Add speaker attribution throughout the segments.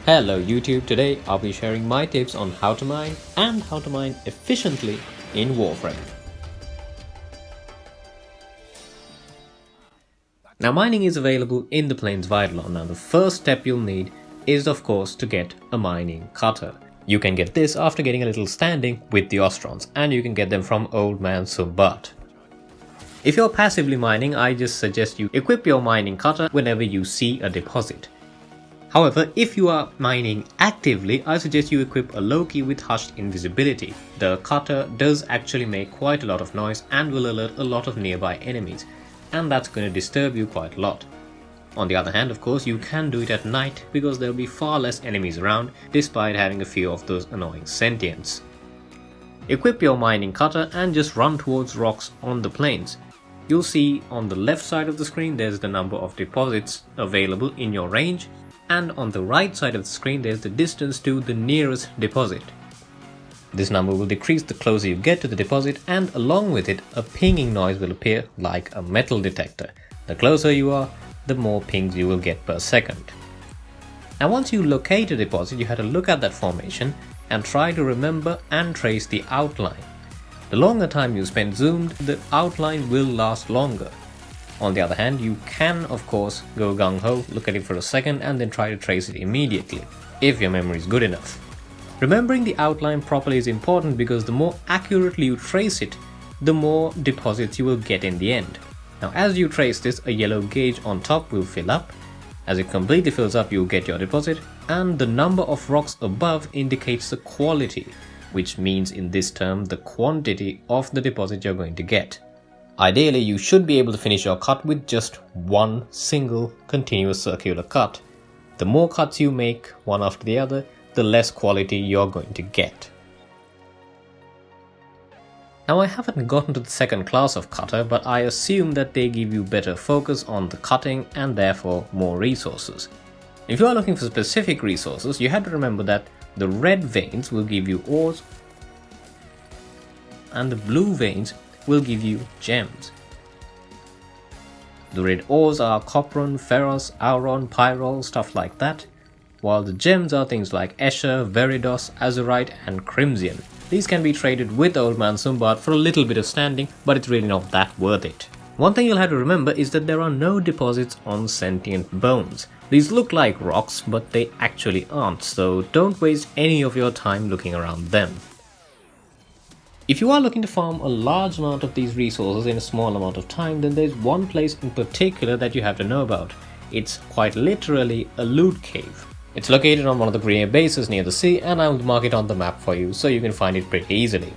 Speaker 1: Hello YouTube, today I'll be sharing my tips on how to mine and how to mine efficiently in Warframe. Now mining is available in the Plains of Eidolon. Now the first step you'll need is of course to get a mining cutter. You can get this after getting a little standing with the Ostrons, and you can get them from Old Man Sumbat. If you're passively mining, I just suggest you equip your mining cutter whenever you see a deposit. However, if you are mining actively, I suggest you equip a low key with hushed invisibility. The cutter does actually make quite a lot of noise and will alert a lot of nearby enemies, and that's going to disturb you quite a lot. On the other hand, of course, you can do it at night because there will be far less enemies around despite having a few of those annoying sentients. Equip your mining cutter and just run towards rocks on the plains. You'll see on the left side of the screen there's the number of deposits available in your range, and on the right side of the screen there's the distance to the nearest deposit. This number will decrease the closer you get to the deposit, and along with it a pinging noise will appear like a metal detector. The closer you are, the more pings you will get per second. Now once you locate a deposit, you have to look at that formation and try to remember and trace the outline. The longer time you spend zoomed, the outline will last longer. On the other hand, you can of course go gung-ho, look at it for a second and then try to trace it immediately, if your memory is good enough. Remembering the outline properly is important because the more accurately you trace it, the more deposits you will get in the end. Now as you trace this, a yellow gauge on top will fill up. As it completely fills up, you'll get your deposit, and the number of rocks above indicates the quality, which means in this term the quantity of the deposit you're going to get. Ideally, you should be able to finish your cut with just one single continuous circular cut. The more cuts you make, one after the other, the less quality you're going to get. Now I haven't gotten to the second class of cutter, but I assume that they give you better focus on the cutting and therefore more resources. If you are looking for specific resources, you have to remember that the red veins will give you ores and the blue veins will give you gems. The red ores are copron, ferrous, auron, pyrrole, stuff like that, while the gems are things like Escher, Veridos, Azurite and Crimson. These can be traded with Old Man Sumbat for a little bit of standing, but it's really not that worth it. One thing you'll have to remember is that there are no deposits on sentient bones. These look like rocks, but they actually aren't, so don't waste any of your time looking around them. If you are looking to farm a large amount of these resources in a small amount of time, then there's one place in particular that you have to know about. It's quite literally a loot cave. It's located on one of the Green bases near the sea, and I will mark it on the map for you so you can find it pretty easily.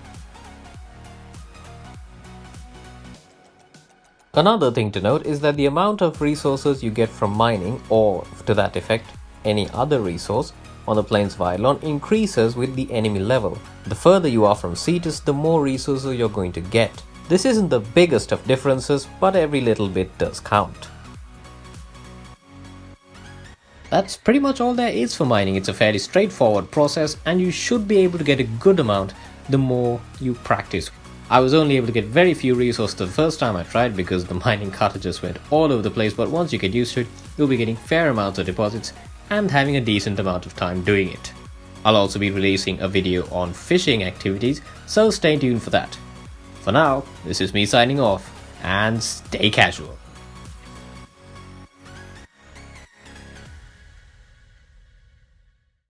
Speaker 1: Another thing to note is that the amount of resources you get from mining, or to that effect, any other resource, on the Plains of Eidolon increases with the enemy level. The further you are from Cetus, the more resources you're going to get. This isn't the biggest of differences, but every little bit does count. That's pretty much all there is for mining. It's a fairly straightforward process, and you should be able to get a good amount the more you practice. I was only able to get very few resources the first time I tried because the mining cutter just went all over the place, but once you get used to it, you'll be getting fair amounts of deposits and having a decent amount of time doing it. I'll also be releasing a video on fishing activities, so stay tuned for that. For now, this is me signing off, and stay casual.